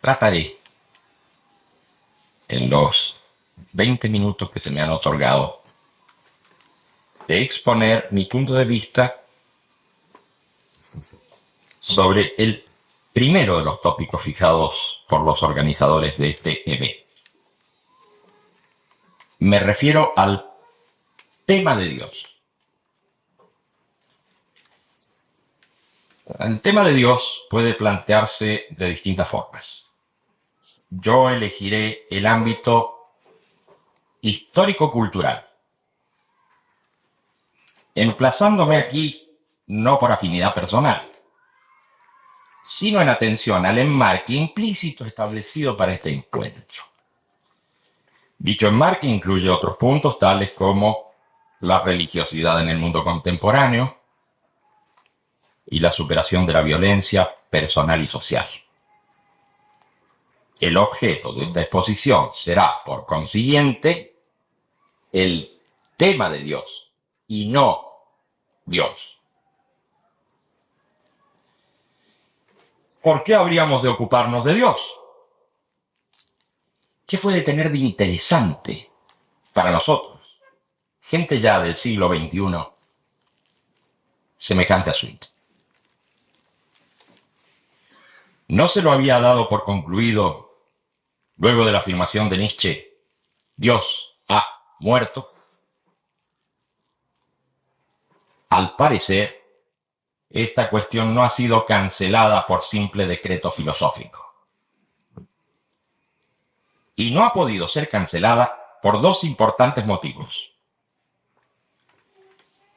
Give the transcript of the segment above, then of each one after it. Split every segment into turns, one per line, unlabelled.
trataré, en los 20 minutos que se me han otorgado, de exponer mi punto de vista sobre el primero de los tópicos fijados por los organizadores de este evento. Me refiero al tema de Dios. El tema de Dios puede plantearse de distintas formas. Yo elegiré el ámbito histórico-cultural, emplazándome aquí no por afinidad personal, sino en atención al enmarque implícito establecido para este encuentro. Dicho enmarque incluye otros puntos tales como la religiosidad en el mundo contemporáneo y la superación de la violencia personal y social. El objeto de esta exposición será, por consiguiente, el tema de Dios y no Dios. ¿Por qué habríamos de ocuparnos de Dios? ¿Qué puede tener de interesante para nosotros, gente ya del siglo XXI, semejante asunto? ¿No se lo había dado por concluido, luego de la afirmación de Nietzsche, Dios ha muerto? Al parecer, esta cuestión no ha sido cancelada por simple decreto filosófico. Y no ha podido ser cancelada por dos importantes motivos.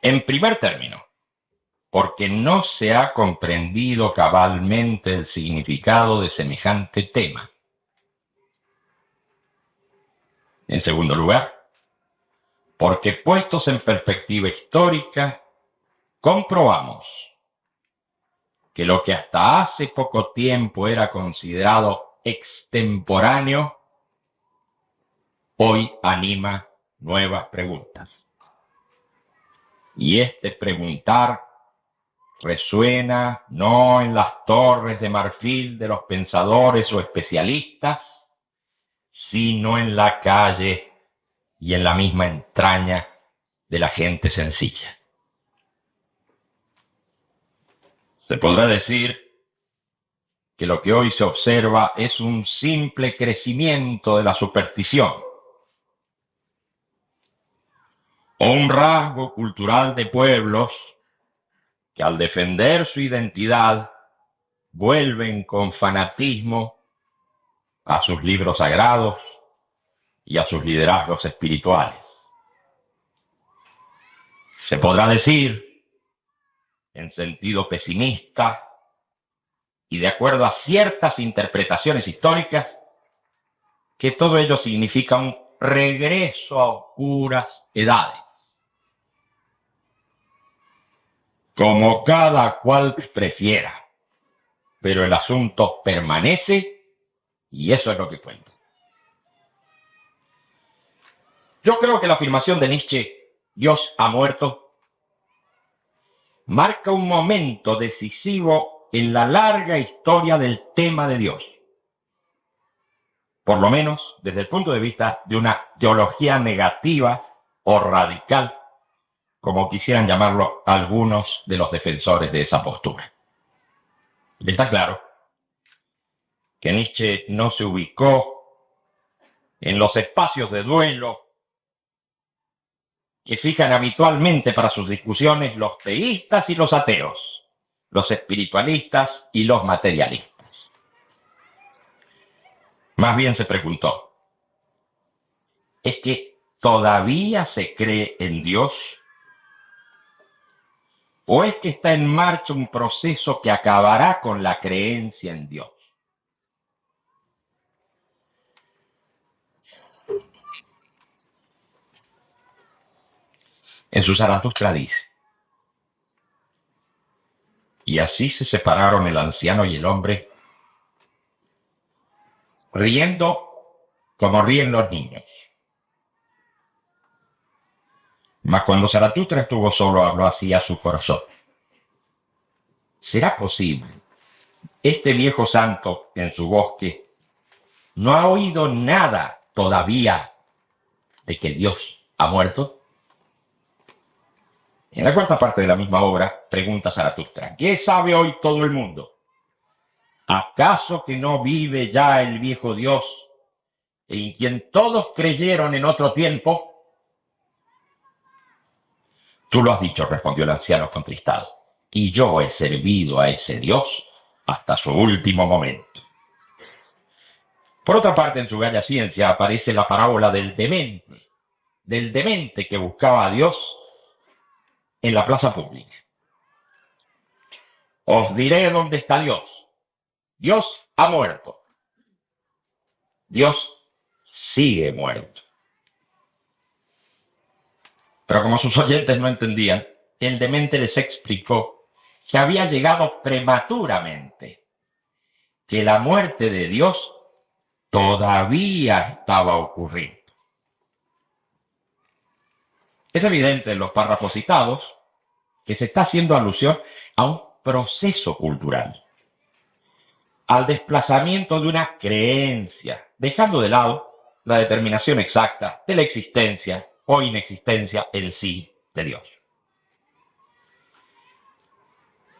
En primer término, porque no se ha comprendido cabalmente el significado de semejante tema. En segundo lugar, porque puestos en perspectiva histórica, comprobamos que lo que hasta hace poco tiempo era considerado extemporáneo, hoy anima nuevas preguntas. Y este preguntar resuena no en las torres de marfil de los pensadores o especialistas, sino en la calle y en la misma entraña de la gente sencilla. Se podrá decir que lo que hoy se observa es un simple crecimiento de la superstición, o un rasgo cultural de pueblos que al defender su identidad vuelven con fanatismo a sus libros sagrados y a sus liderazgos espirituales. Se podrá decir, en sentido pesimista y de acuerdo a ciertas interpretaciones históricas, que todo ello significa un regreso a oscuras edades. Como cada cual prefiera, pero el asunto permanece y eso es lo que cuenta. Yo creo que la afirmación de Nietzsche, Dios ha muerto, marca un momento decisivo en la larga historia del tema de Dios. Por lo menos desde el punto de vista de una teología negativa o radical, como quisieran llamarlo algunos de los defensores de esa postura. Y está claro que Nietzsche no se ubicó en los espacios de duelo que fijan habitualmente para sus discusiones los teístas y los ateos, los espiritualistas y los materialistas. Más bien se preguntó, ¿es que todavía se cree en Dios? ¿O es que está en marcha un proceso que acabará con la creencia en Dios? En su Zaratustra dice, y así se separaron el anciano y el hombre, riendo como ríen los niños. Mas cuando Zaratustra estuvo solo, habló así a su corazón. ¿Será posible este viejo santo en su bosque ¿No ha oído nada todavía de que Dios ha muerto? En la cuarta parte de la misma obra, pregunta Zaratustra, ¿qué sabe hoy todo el mundo? ¿Acaso que no vive ya el viejo Dios en quien todos creyeron en otro tiempo? Tú lo has dicho, respondió el anciano contristado, y yo he servido a ese Dios hasta su último momento. Por otra parte, en su Bella Ciencia aparece la parábola del demente que buscaba a Dios en la plaza pública. Os diré dónde está Dios. Dios ha muerto. Dios sigue muerto. Pero como sus oyentes no entendían, el demente les explicó que había llegado prematuramente, que la muerte de Dios todavía estaba ocurriendo. Es evidente en los párrafos citados que se está haciendo alusión a un proceso cultural, al desplazamiento de una creencia, dejando de lado la determinación exacta de la existencia o inexistencia en sí de Dios.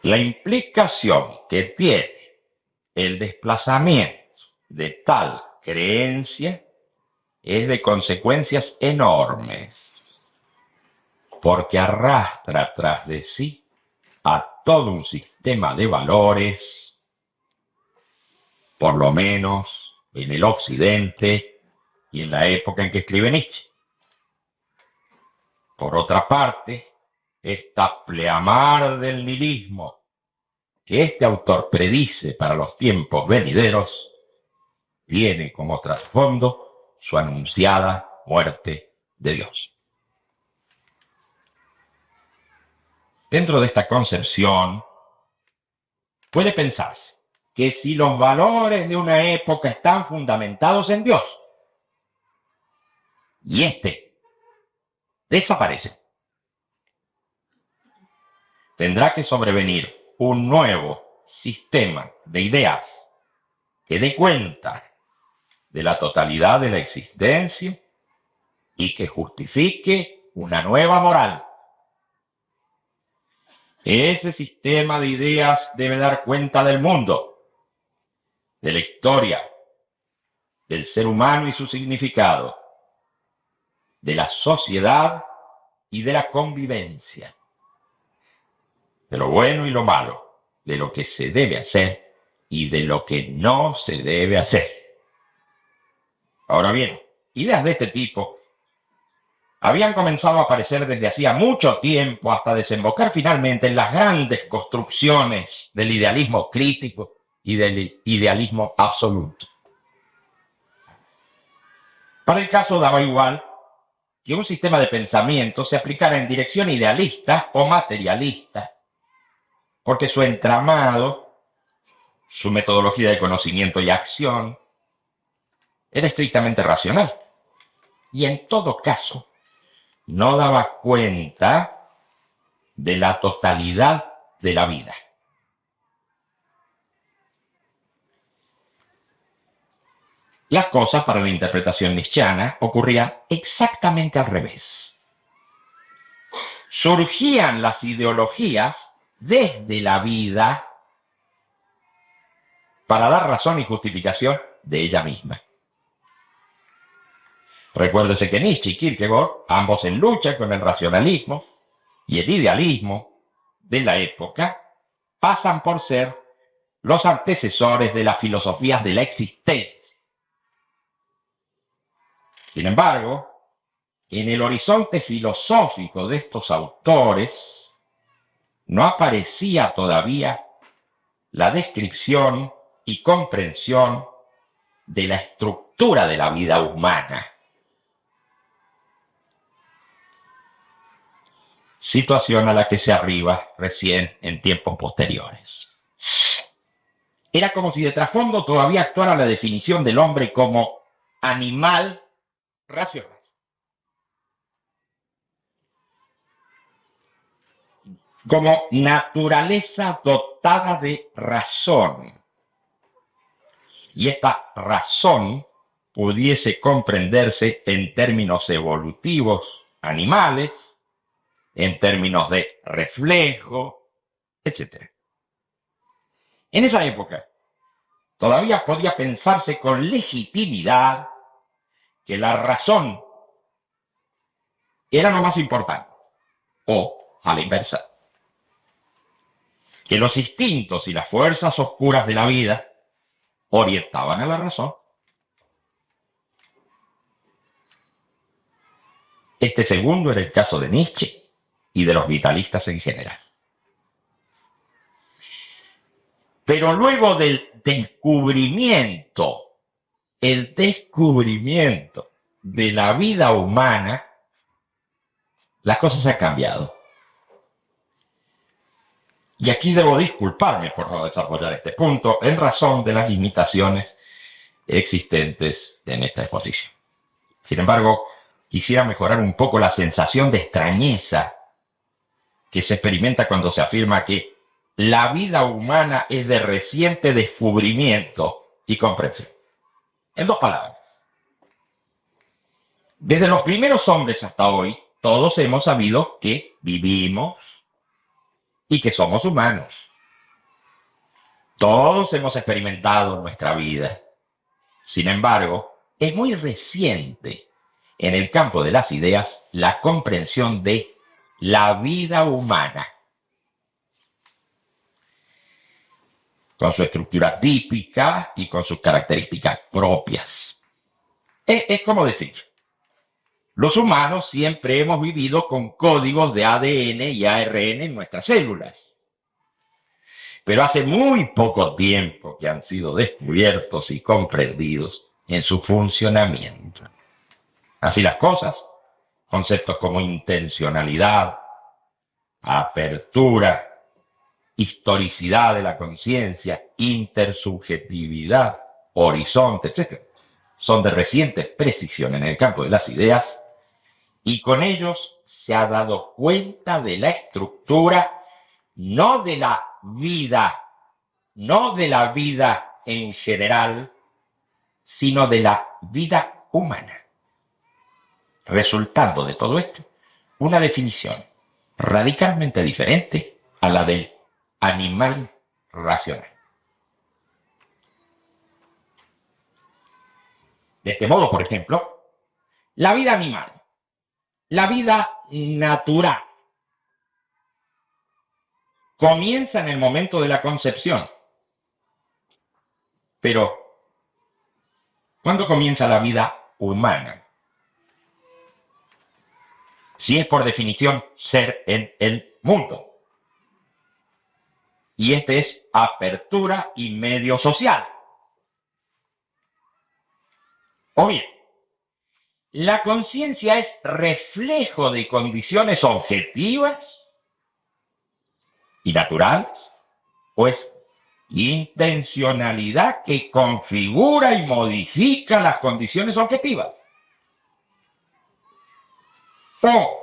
La implicación que tiene el desplazamiento de tal creencia es de consecuencias enormes, porque arrastra tras de sí a todo un sistema de valores, por lo menos en el Occidente y en la época en que escribe Nietzsche. Por otra parte, esta pleamar del nihilismo que este autor predice para los tiempos venideros tiene como trasfondo su anunciada muerte de Dios. Dentro de esta concepción, puede pensarse que si los valores de una época están fundamentados en Dios, y éste desaparece, tendrá que sobrevenir un nuevo sistema de ideas que dé cuenta de la totalidad de la existencia y que justifique una nueva moral. Ese sistema de ideas debe dar cuenta del mundo, de la historia, del ser humano y su significado, de la sociedad y de la convivencia, de lo bueno y lo malo, de lo que se debe hacer y de lo que no se debe hacer. Ahora bien, ideas de este tipo habían comenzado a aparecer desde hacía mucho tiempo hasta desembocar finalmente en las grandes construcciones del idealismo crítico y del idealismo absoluto. Para el caso daba igual que un sistema de pensamiento se aplicara en dirección idealista o materialista, porque su entramado, su metodología de conocimiento y acción, era estrictamente racional, y en todo caso no daba cuenta de la totalidad de la vida. Las cosas, para la interpretación nietzscheana, ocurrían exactamente al revés. Surgían las ideologías desde la vida para dar razón y justificación de ella misma. Recuérdese que Nietzsche y Kierkegaard, ambos en lucha con el racionalismo y el idealismo de la época, pasan por ser los antecesores de las filosofías de la existencia. Sin embargo, en el horizonte filosófico de estos autores no aparecía todavía la descripción y comprensión de la estructura de la vida humana. Situación a la que se arriba recién en tiempos posteriores. Era como si de trasfondo todavía actuara la definición del hombre como animal racional. Como naturaleza dotada de razón. Y esta razón pudiese comprenderse en términos evolutivos animales, en términos de reflejo, etc. En esa época, todavía podía pensarse con legitimidad que la razón era lo más importante, o, a la inversa, que los instintos y las fuerzas oscuras de la vida orientaban a la razón. Este segundo era el caso de Nietzsche y de los vitalistas en general. Pero luego del descubrimiento, el descubrimiento de la vida humana, las cosas han cambiado. Y aquí debo disculparme por no desarrollar este punto en razón de las limitaciones existentes en esta exposición. Sin embargo, quisiera mejorar un poco la sensación de extrañeza que se experimenta cuando se afirma que la vida humana es de reciente descubrimiento y comprensión. En dos palabras. Desde los primeros hombres hasta hoy, todos hemos sabido que vivimos y que somos humanos. Todos hemos experimentado nuestra vida. Sin embargo, es muy reciente en el campo de las ideas la comprensión de la vida humana, con su estructura típica y con sus características propias. Es como decir, los humanos siempre hemos vivido con códigos de ADN y ARN en nuestras células. Pero hace muy poco tiempo que han sido descubiertos y comprendidos en su funcionamiento. Así las cosas, conceptos como intencionalidad, apertura, historicidad de la conciencia, intersubjetividad, horizonte, etc., son de reciente precisión en el campo de las ideas y con ellos se ha dado cuenta de la estructura no de la vida en general, sino de la vida humana. Resultando de todo esto, una definición radicalmente diferente a la del animal racional. De este modo, por ejemplo, la vida animal, la vida natural, comienza en el momento de la concepción. Pero, ¿cuándo comienza la vida humana? Si es por definición ser en el mundo. Y este es apertura y medio social. O bien, ¿la conciencia es reflejo de condiciones objetivas y naturales? ¿O es intencionalidad que configura y modifica las condiciones objetivas? ¿O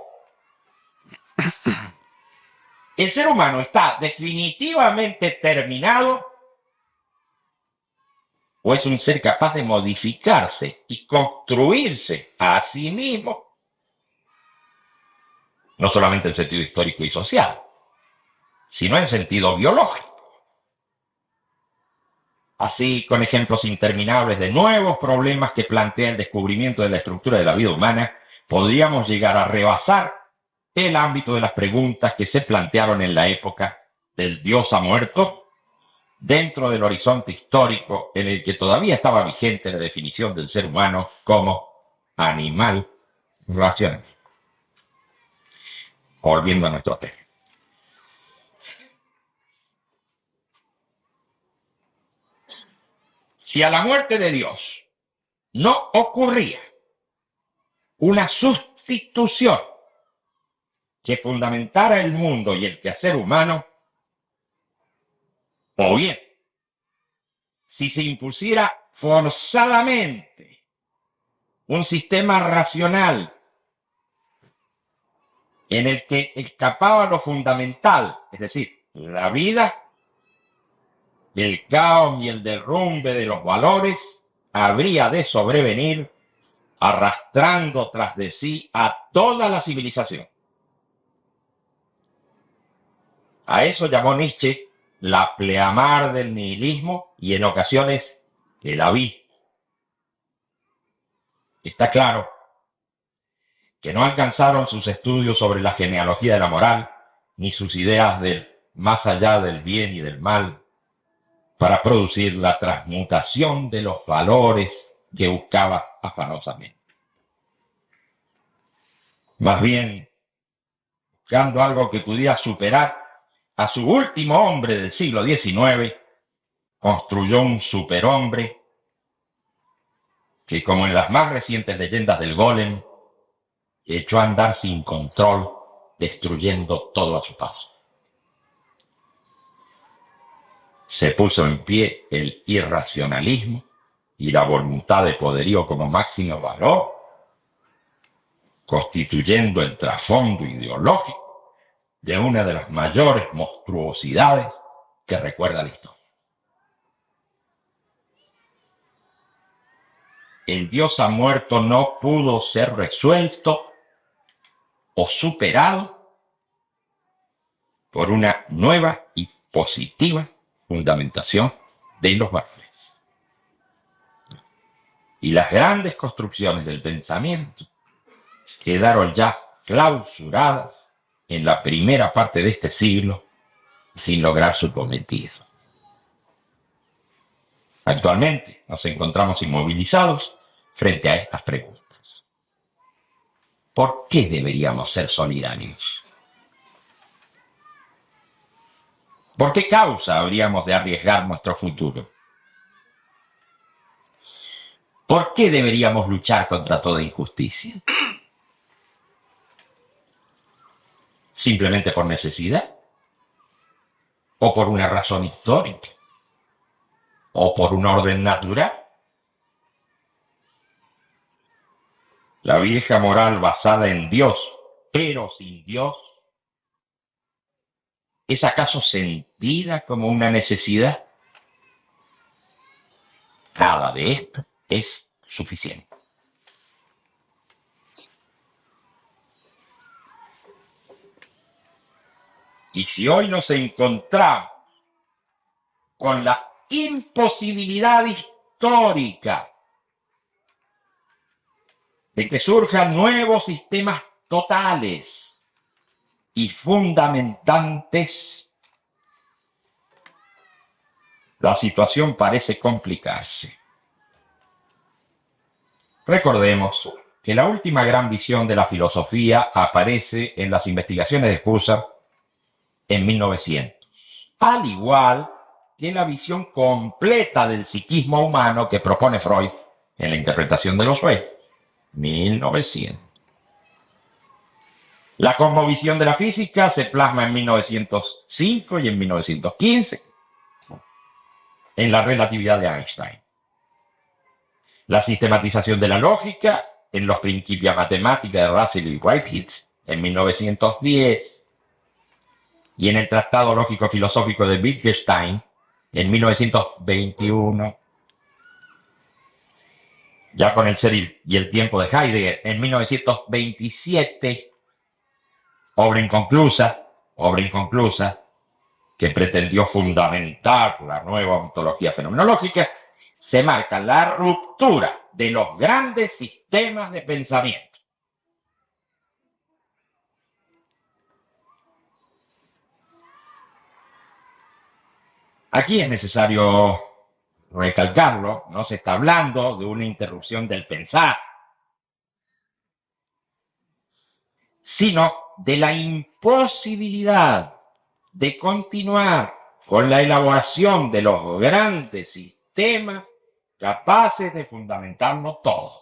el ser humano está definitivamente terminado o es un ser capaz de modificarse y construirse a sí mismo, no solamente en sentido histórico y social, sino en sentido biológico? Así, con ejemplos interminables de nuevos problemas que plantea el descubrimiento de la estructura de la vida humana, podríamos llegar a rebasar el ámbito de las preguntas que se plantearon en la época del Dios ha muerto, dentro del horizonte histórico en el que todavía estaba vigente la definición del ser humano como animal racional. Volviendo a nuestro tema. Si a la muerte de Dios no ocurría una sustitución que fundamentara el mundo y el quehacer humano, o bien, si se impusiera forzadamente un sistema racional en el que escapaba lo fundamental, es decir, la vida, el caos y el derrumbe de los valores, habría de sobrevenir arrastrando tras de sí a toda la civilización. A eso llamó Nietzsche la pleamar del nihilismo y en ocasiones el abismo. Está claro que no alcanzaron sus estudios sobre la genealogía de la moral ni sus ideas del más allá del bien y del mal para producir la transmutación de los valores que buscaba afanosamente. Más bien, buscando algo que pudiera superar a su último hombre del siglo XIX, construyó un superhombre que, como en las más recientes leyendas del Golem, echó a andar sin control, destruyendo todo a su paso. Se puso en pie el irracionalismo y la voluntad de poderío como máximo valor, constituyendo el trasfondo ideológico de una de las mayores monstruosidades que recuerda la historia. El Dios ha muerto no pudo ser resuelto o superado por una nueva y positiva fundamentación de los valores. Y las grandes construcciones del pensamiento quedaron ya clausuradas en la primera parte de este siglo sin lograr su cometido. Actualmente nos encontramos inmovilizados frente a estas preguntas. ¿Por qué deberíamos ser solidarios? ¿Por qué causa habríamos de arriesgar nuestro futuro? ¿Por qué deberíamos luchar contra toda injusticia? ¿Simplemente por necesidad? ¿O por una razón histórica? ¿O por un orden natural? La vieja moral basada en Dios, pero sin Dios, ¿es acaso sentida como una necesidad? Nada de esto es suficiente. Y si hoy nos encontramos con la imposibilidad histórica de que surjan nuevos sistemas totales y fundamentantes, la situación parece complicarse. Recordemos que la última gran visión de la filosofía aparece en las investigaciones de Husserl en 1900, al igual que la visión completa del psiquismo humano que propone Freud en la interpretación de los sueños, 1900. La cosmovisión de la física se plasma en 1905 y en 1915 en la relatividad de Einstein. La sistematización de la lógica en los Principia Mathematica de Russell y Whitehead en 1910 y en el Tratado Lógico-Filosófico de Wittgenstein en 1921. Ya con el ser y el tiempo de Heidegger en 1927, obra inconclusa, que pretendió fundamentar la nueva ontología fenomenológica, se marca la ruptura de los grandes sistemas de pensamiento. Aquí es necesario recalcarlo, no se está hablando de una interrupción del pensar, sino de la imposibilidad de continuar con la elaboración de los grandes sistemas capaces de fundamentarlo todo.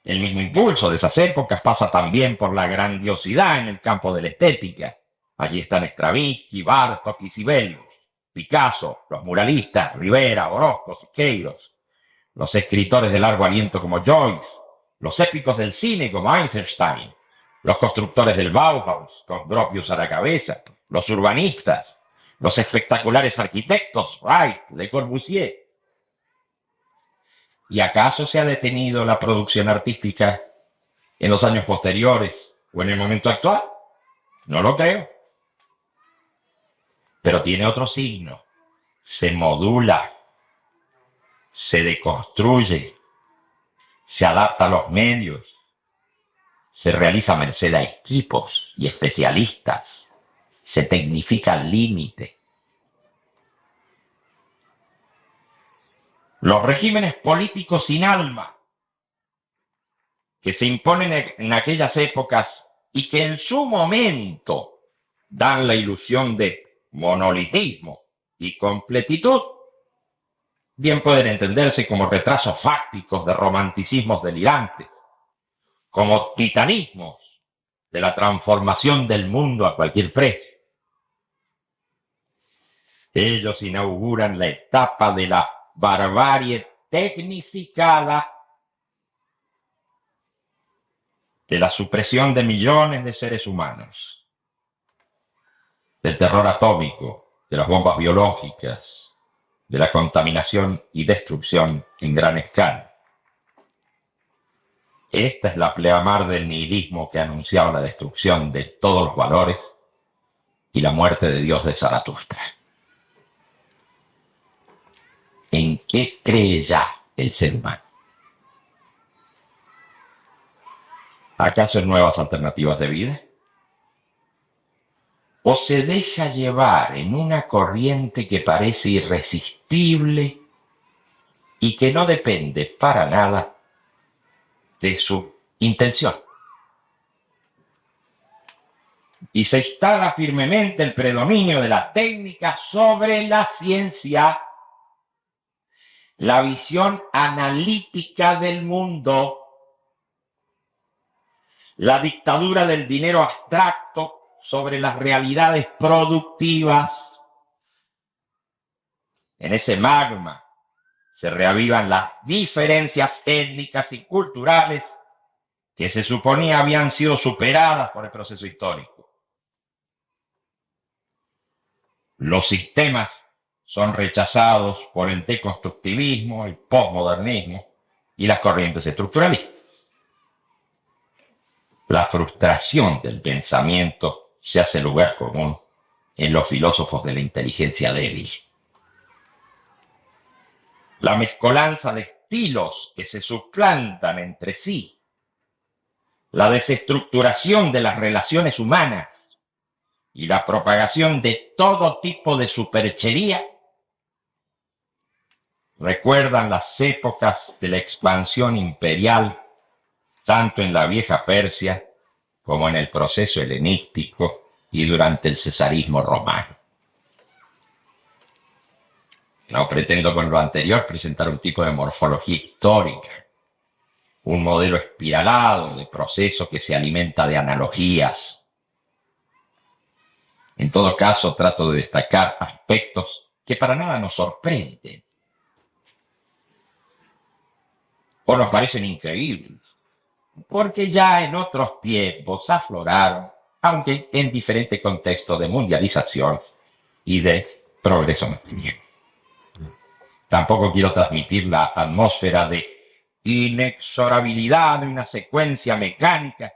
El mismo impulso de esas épocas pasa también por la grandiosidad en el campo de la estética. Allí están Stravinsky, Bartók y Sibelius, Picasso, los muralistas, Rivera, Orozco, Siqueiros, los escritores de largo aliento como Joyce, los épicos del cine como Eisenstein, los constructores del Bauhaus, con Gropius a la cabeza, los urbanistas, los espectaculares arquitectos, Wright, Le Corbusier. ¿Y acaso se ha detenido la producción artística en los años posteriores o en el momento actual? No lo creo. Pero tiene otro signo. Se modula, se deconstruye, se adapta a los medios, se realiza a merced a equipos y especialistas, se tecnifica al límite. Los regímenes políticos sin alma que se imponen en aquellas épocas y que en su momento dan la ilusión de monolitismo y completitud, bien pueden entenderse como retrasos fácticos de romanticismos delirantes, como titanismos de la transformación del mundo a cualquier precio. Ellos inauguran la etapa de la barbarie tecnificada, de la supresión de millones de seres humanos, del terror atómico, de las bombas biológicas, de la contaminación y destrucción en gran escala. Esta es la pleamar del nihilismo que anunciaba la destrucción de todos los valores y la muerte de Dios de Zaratustra. ¿En qué cree ya el ser humano? ¿Acaso en nuevas alternativas de vida? ¿O se deja llevar en una corriente que parece irresistible y que no depende para nada de su intención? Y se instala firmemente el predominio de la técnica sobre la ciencia, la visión analítica del mundo, la dictadura del dinero abstracto sobre las realidades productivas. En ese magma se reavivan las diferencias étnicas y culturales que se suponía habían sido superadas por el proceso histórico. Los sistemas son rechazados por el deconstructivismo, el posmodernismo y las corrientes estructuralistas. La frustración del pensamiento se hace lugar común en los filósofos de la inteligencia débil. La mezcolanza de estilos que se suplantan entre sí, la desestructuración de las relaciones humanas y la propagación de todo tipo de superchería recuerdan las épocas de la expansión imperial, tanto en la vieja Persia como en el proceso helenístico y durante el cesarismo romano. No pretendo con lo anterior presentar un tipo de morfología histórica, un modelo espiralado de proceso que se alimenta de analogías. En todo caso, trato de destacar aspectos que para nada nos sorprenden o nos parecen increíbles, porque ya en otros tiempos afloraron, aunque en diferente contexto de mundialización y de progreso material. Tampoco quiero transmitir la atmósfera de inexorabilidad de una secuencia mecánica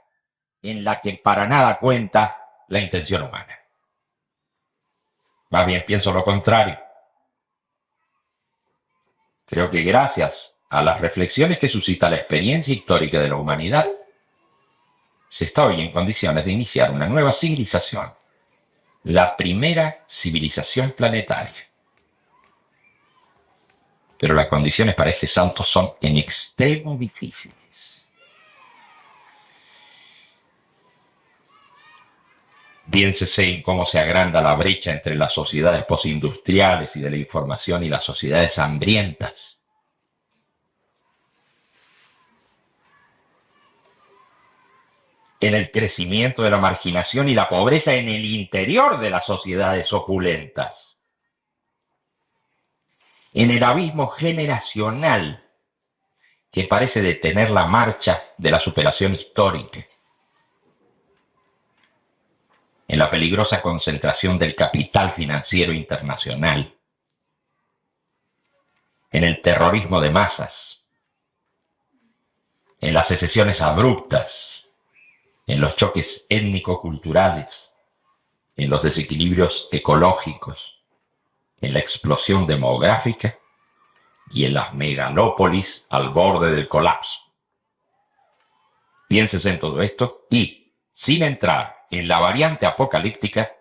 en la que para nada cuenta la intención humana. Más bien pienso lo contrario. Creo que gracias a las reflexiones que suscita la experiencia histórica de la humanidad, se está hoy en condiciones de iniciar una nueva civilización, la primera civilización planetaria. Pero las condiciones para este salto son en extremo difíciles. Piénsese en cómo se agranda la brecha entre las sociedades postindustriales y de la información y las sociedades hambrientas. En el crecimiento de la marginación y la pobreza en el interior de las sociedades opulentas. En el abismo generacional que parece detener la marcha de la superación histórica. en la peligrosa concentración del capital financiero internacional, en el terrorismo de masas, en las secesiones abruptas, en los choques étnico-culturales, en los desequilibrios ecológicos, en la explosión demográfica y en las megalópolis al borde del colapso. Piénsese en todo esto y, sin entrar en la variante apocalíptica,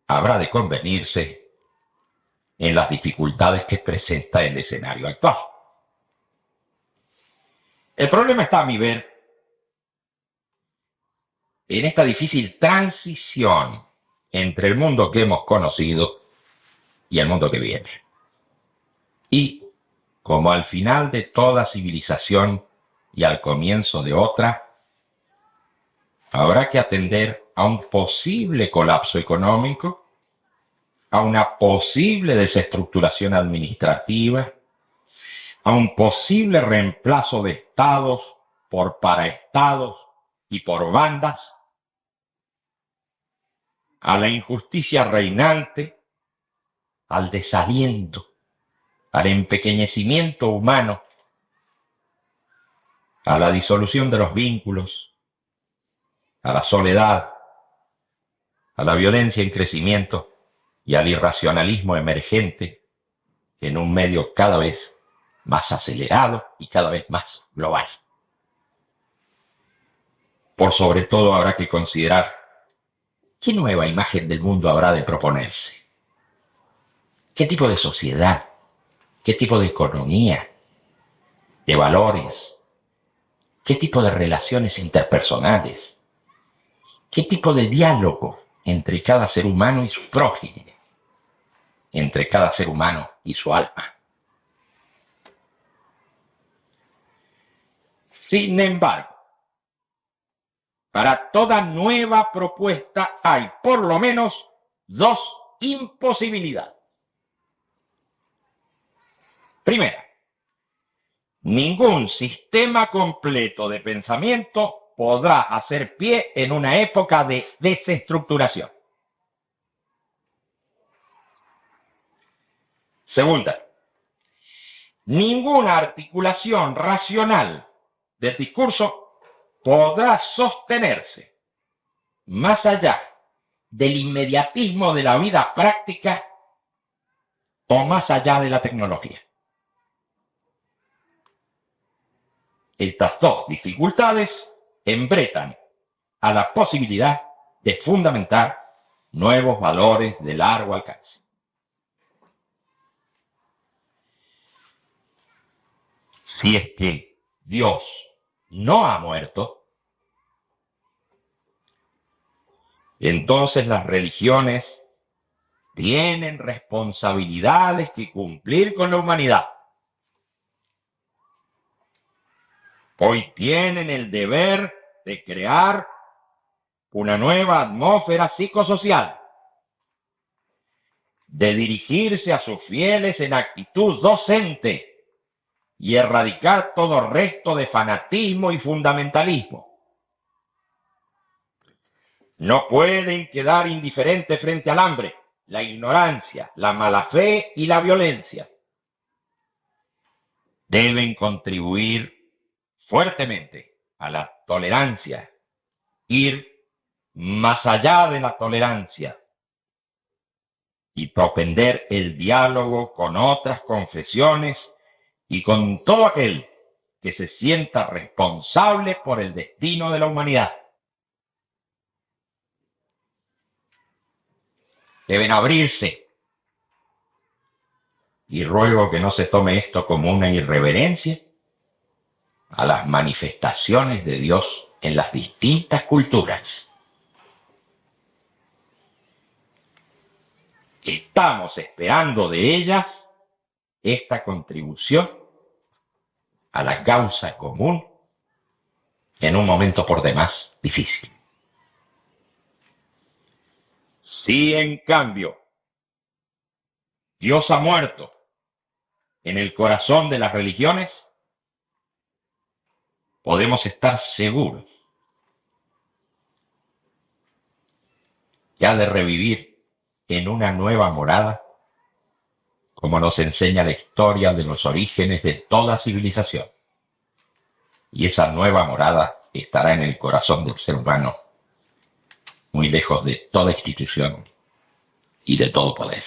habrá de convenirse en las dificultades que presenta el escenario actual. El problema está, a mi ver, en esta difícil transición entre el mundo que hemos conocido y el mundo que viene. Y, como al final de toda civilización y al comienzo de otra, habrá que atender a un posible colapso económico, a una posible desestructuración administrativa, a un posible reemplazo de estados por paraestados y por bandas, a la injusticia reinante, al desaliento, al empequeñecimiento humano, a la disolución de los vínculos, a la soledad, a la violencia en crecimiento y al irracionalismo emergente en un medio cada vez más acelerado y cada vez más global. Por sobre todo habrá que considerar qué nueva imagen del mundo habrá de proponerse, qué tipo de sociedad, qué tipo de economía, de valores, qué tipo de relaciones interpersonales, qué tipo de diálogo entre cada ser humano y su prójimo, entre cada ser humano y su alma. Sin embargo, para toda nueva propuesta hay por lo menos dos imposibilidades. Primera, ningún sistema completo de pensamiento podrá hacer pie en una época de desestructuración. Segunda, ninguna articulación racional del discurso podrá sostenerse más allá del inmediatismo de la vida práctica o más allá de la tecnología. Estas dos dificultades embretan a la posibilidad de fundamentar nuevos valores de largo alcance. Si es que Dios no ha muerto, entonces las religiones tienen responsabilidades que cumplir con la humanidad. Hoy tienen el deber de crear una nueva atmósfera psicosocial, de dirigirse a sus fieles en actitud docente y erradicar todo resto de fanatismo y fundamentalismo. No pueden quedar indiferentes frente al hambre, la ignorancia, la mala fe y la violencia. Deben contribuir fuertemente a la tolerancia, ir más allá de la tolerancia y propender el diálogo con otras confesiones y con todo aquel que se sienta responsable por el destino de la humanidad. Deben abrirse. Y ruego que no se tome esto como una irreverencia a las manifestaciones de Dios en las distintas culturas. Estamos esperando de ellas esta contribución a la causa común en un momento por demás difícil. Si en cambio Dios ha muerto en el corazón de las religiones, podemos estar seguros que ha de revivir en una nueva morada, como nos enseña la historia de los orígenes de toda civilización. Y esa nueva morada estará en el corazón del ser humano, muy lejos de toda institución y de todo poder.